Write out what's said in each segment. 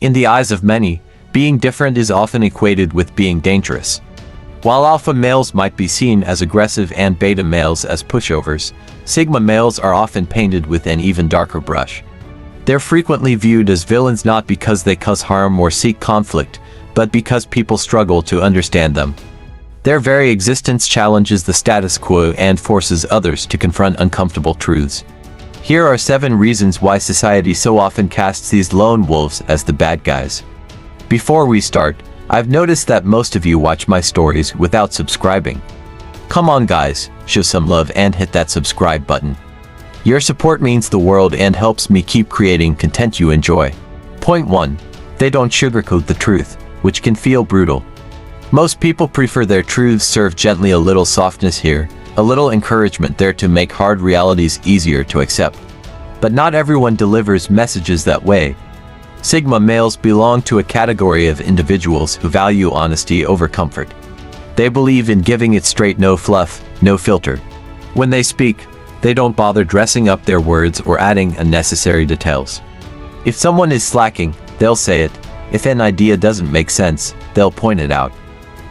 In the eyes of many, being different is often equated with being dangerous. While alpha males might be seen as aggressive and beta males as pushovers, sigma males are often painted with an even darker brush. They're frequently viewed as villains not because they cause harm or seek conflict, but because people struggle to understand them. Their very existence challenges the status quo and forces others to confront uncomfortable truths. Here are 7 reasons why society so often casts these lone wolves as the bad guys. Before we start, I've noticed that most of you watch my stories without subscribing. Come on guys, show some love and hit that subscribe button. Your support means the world and helps me keep creating content you enjoy. Point 1. They don't sugarcoat the truth, which can feel brutal. Most people prefer their truths served gently, a little softness here, a little encouragement there to make hard realities easier to accept. But not everyone delivers messages that way. Sigma males belong to a category of individuals who value honesty over comfort. They believe in giving it straight, no fluff, no filter. When they speak, they don't bother dressing up their words or adding unnecessary details. If someone is slacking, they'll say it. If an idea doesn't make sense, they'll point it out.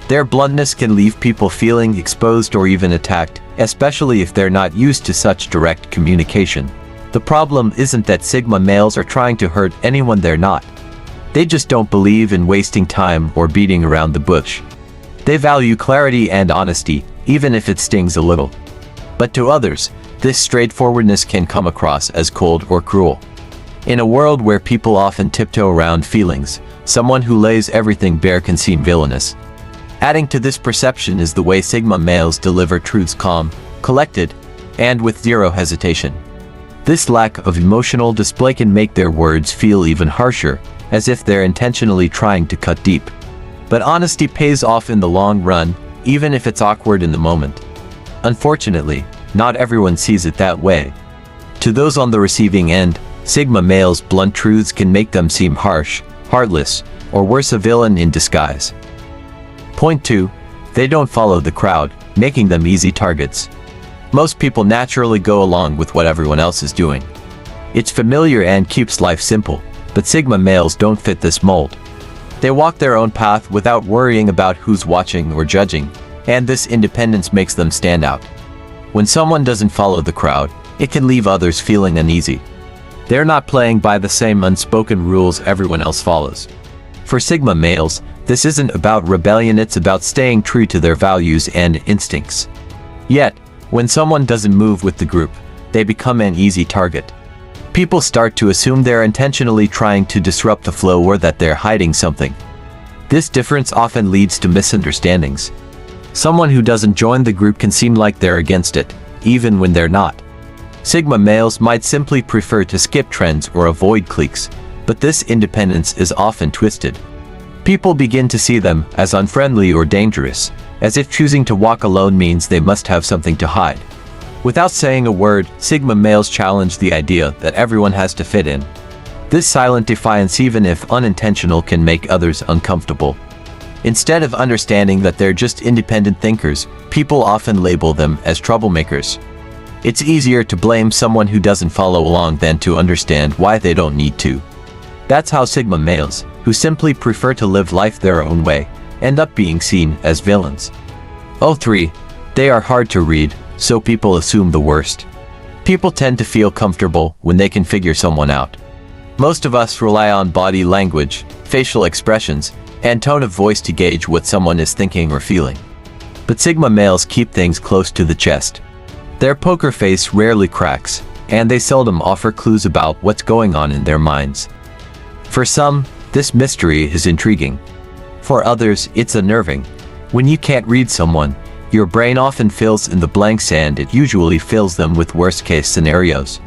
Their bluntness can leave people feeling exposed or even attacked, especially if they're not used to such direct communication. The problem isn't that Sigma males are trying to hurt anyone, they're not. They just don't believe in wasting time or beating around the bush. They value clarity and honesty, even if it stings a little. But to others, this straightforwardness can come across as cold or cruel. In a world where people often tiptoe around feelings, someone who lays everything bare can seem villainous. Adding to this perception is the way Sigma males deliver truths calm, collected, and with zero hesitation. This lack of emotional display can make their words feel even harsher, as if they're intentionally trying to cut deep. But honesty pays off in the long run, even if it's awkward in the moment. Unfortunately, not everyone sees it that way. To those on the receiving end, Sigma males' blunt truths can make them seem harsh, heartless, or worse, a villain in disguise. Point 2. They don't follow the crowd, making them easy targets. Most people naturally go along with what everyone else is doing. It's familiar and keeps life simple, but Sigma males don't fit this mold. They walk their own path without worrying about who's watching or judging, and this independence makes them stand out. When someone doesn't follow the crowd, it can leave others feeling uneasy. They're not playing by the same unspoken rules everyone else follows. For Sigma males, this isn't about rebellion, it's about staying true to their values and instincts. Yet, when someone doesn't move with the group, they become an easy target. People start to assume they're intentionally trying to disrupt the flow or that they're hiding something. This difference often leads to misunderstandings. Someone who doesn't join the group can seem like they're against it, even when they're not. Sigma males might simply prefer to skip trends or avoid cliques, but this independence is often twisted. People begin to see them as unfriendly or dangerous, as if choosing to walk alone means they must have something to hide. Without saying a word, Sigma males challenge the idea that everyone has to fit in. This silent defiance, even if unintentional, can make others uncomfortable. Instead of understanding that they're just independent thinkers, people often label them as troublemakers. It's easier to blame someone who doesn't follow along than to understand why they don't need to. That's how Sigma males, who simply prefer to live life their own way, end up being seen as villains. 3. They are hard to read, so people assume the worst. People tend to feel comfortable when they can figure someone out. Most of us rely on body language, facial expressions, and tone of voice to gauge what someone is thinking or feeling. But Sigma males keep things close to the chest. Their poker face rarely cracks, and they seldom offer clues about what's going on in their minds. For some, this mystery is intriguing. For others, it's unnerving. When you can't read someone, your brain often fills in the blanks, and it usually fills them with worst-case scenarios.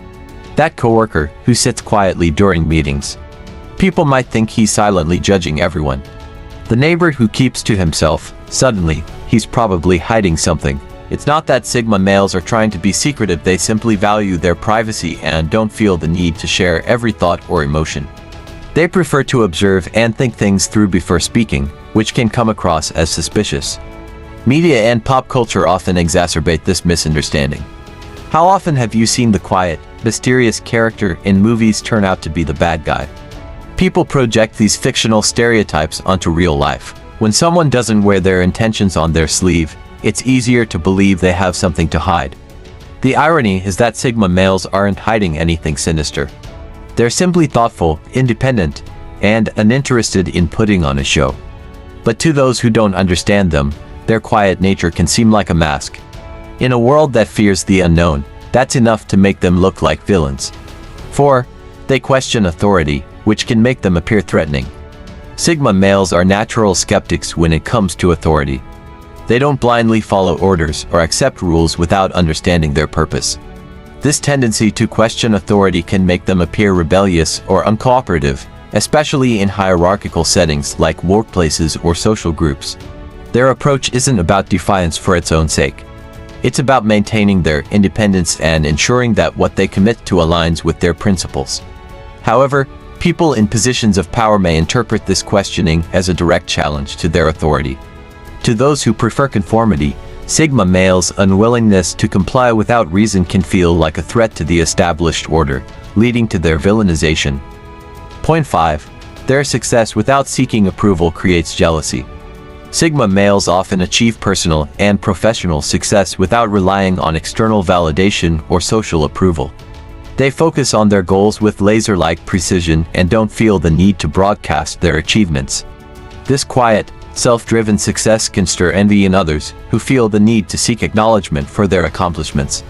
That coworker who sits quietly during meetings. People might think he's silently judging everyone. The neighbor who keeps to himself, suddenly, he's probably hiding something. It's not that Sigma males are trying to be secretive, they simply value their privacy and don't feel the need to share every thought or emotion. They prefer to observe and think things through before speaking, which can come across as suspicious. Media and pop culture often exacerbate this misunderstanding. How often have you seen the quiet, mysterious character in movies turn out to be the bad guy? People project these fictional stereotypes onto real life. When someone doesn't wear their intentions on their sleeve, it's easier to believe they have something to hide. The irony is that Sigma males aren't hiding anything sinister. They're simply thoughtful, independent, and uninterested in putting on a show. But to those who don't understand them, their quiet nature can seem like a mask. In a world that fears the unknown, that's enough to make them look like villains. 4. They question authority, which can make them appear threatening. Sigma males are natural skeptics when it comes to authority. They don't blindly follow orders or accept rules without understanding their purpose. This tendency to question authority can make them appear rebellious or uncooperative, especially in hierarchical settings like workplaces or social groups. Their approach isn't about defiance for its own sake. It's about maintaining their independence and ensuring that what they commit to aligns with their principles. However, people in positions of power may interpret this questioning as a direct challenge to their authority. To those who prefer conformity, Sigma males' unwillingness to comply without reason can feel like a threat to the established order, leading to their villainization. Point 5. Their success without seeking approval creates jealousy. Sigma males often achieve personal and professional success without relying on external validation or social approval. They focus on their goals with laser-like precision and don't feel the need to broadcast their achievements. This quiet, self-driven success can stir envy in others who feel the need to seek acknowledgement for their accomplishments.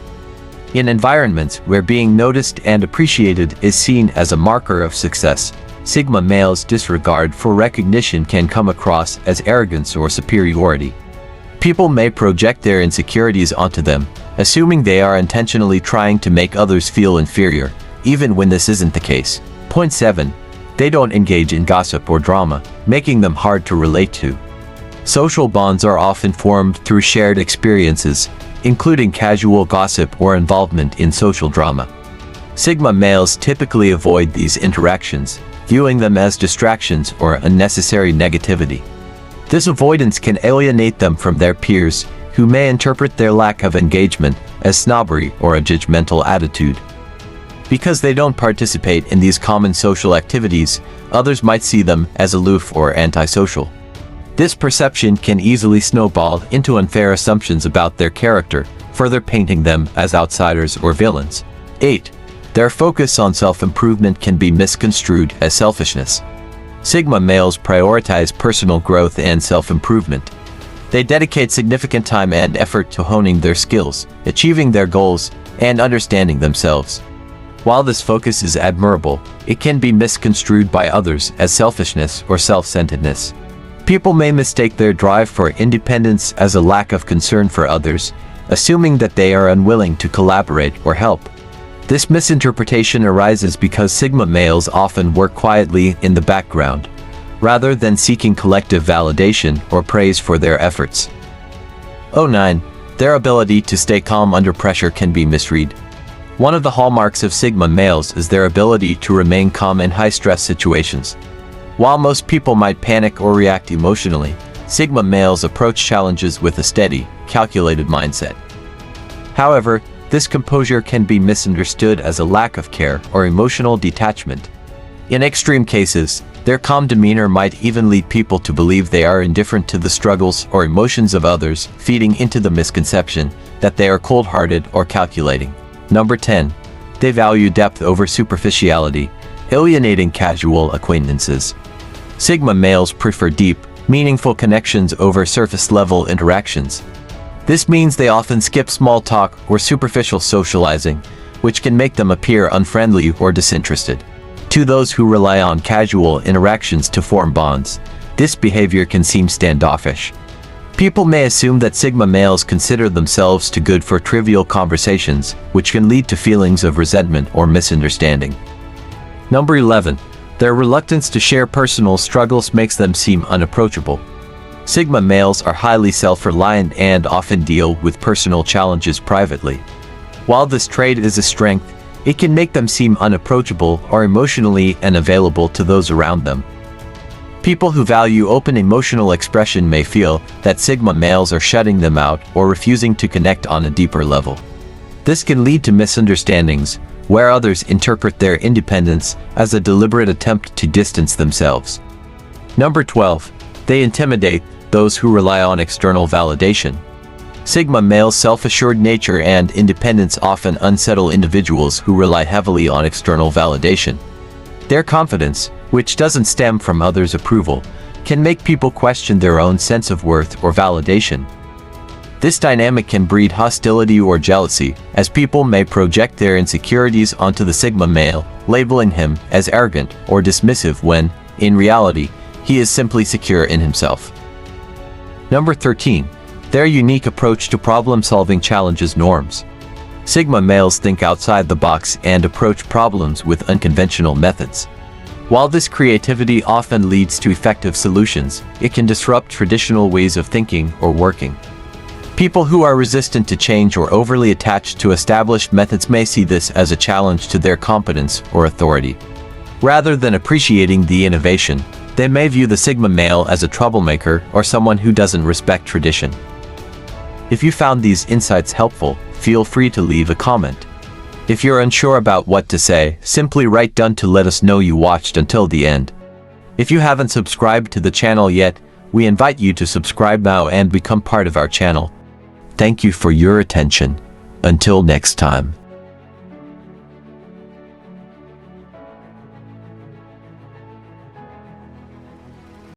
In environments where being noticed and appreciated is seen as a marker of success, Sigma males' disregard for recognition can come across as arrogance or superiority. People may project their insecurities onto them, assuming they are intentionally trying to make others feel inferior, even when this isn't the case. Point 7. They don't engage in gossip or drama, making them hard to relate to. Social bonds are often formed through shared experiences, including casual gossip or involvement in social drama. Sigma males typically avoid these interactions, viewing them as distractions or unnecessary negativity. This avoidance can alienate them from their peers, who may interpret their lack of engagement as snobbery or a judgmental attitude. Because they don't participate in these common social activities, others might see them as aloof or antisocial. This perception can easily snowball into unfair assumptions about their character, further painting them as outsiders or villains. 8. Their focus on self-improvement can be misconstrued as selfishness. Sigma males prioritize personal growth and self-improvement. They dedicate significant time and effort to honing their skills, achieving their goals, and understanding themselves. While this focus is admirable, it can be misconstrued by others as selfishness or self-centeredness. People may mistake their drive for independence as a lack of concern for others, assuming that they are unwilling to collaborate or help. This misinterpretation arises because Sigma males often work quietly in the background, rather than seeking collective validation or praise for their efforts. 9. Their ability to stay calm under pressure can be misread. One of the hallmarks of Sigma males is their ability to remain calm in high-stress situations. While most people might panic or react emotionally, Sigma males approach challenges with a steady, calculated mindset. However, this composure can be misunderstood as a lack of care or emotional detachment. In extreme cases, their calm demeanor might even lead people to believe they are indifferent to the struggles or emotions of others, feeding into the misconception that they are cold-hearted or calculating. 10. They value depth over superficiality, alienating casual acquaintances. Sigma males prefer deep, meaningful connections over surface-level interactions. This means they often skip small talk or superficial socializing, which can make them appear unfriendly or disinterested. To those who rely on casual interactions to form bonds, this behavior can seem standoffish. People may assume that Sigma males consider themselves too good for trivial conversations, which can lead to feelings of resentment or misunderstanding. 11. Their reluctance to share personal struggles makes them seem unapproachable. Sigma males are highly self-reliant and often deal with personal challenges privately. While this trait is a strength, it can make them seem unapproachable or emotionally unavailable to those around them. People who value open emotional expression may feel that Sigma males are shutting them out or refusing to connect on a deeper level. This can lead to misunderstandings, where others interpret their independence as a deliberate attempt to distance themselves. Number 12. They intimidate those who rely on external validation. Sigma males' self-assured nature and independence often unsettle individuals who rely heavily on external validation. Their confidence, which doesn't stem from others' approval, can make people question their own sense of worth or validation. This dynamic can breed hostility or jealousy, as people may project their insecurities onto the Sigma male, labeling him as arrogant or dismissive when, in reality, he is simply secure in himself. Number 13. Their unique approach to problem-solving challenges norms. Sigma males think outside the box and approach problems with unconventional methods. While this creativity often leads to effective solutions, it can disrupt traditional ways of thinking or working. People who are resistant to change or overly attached to established methods may see this as a challenge to their competence or authority. Rather than appreciating the innovation, they may view the Sigma male as a troublemaker or someone who doesn't respect tradition. If you found these insights helpful, feel free to leave a comment. If you're unsure about what to say, simply write "done" to let us know you watched until the end. If you haven't subscribed to the channel yet, we invite you to subscribe now and become part of our channel. Thank you for your attention. Until next time.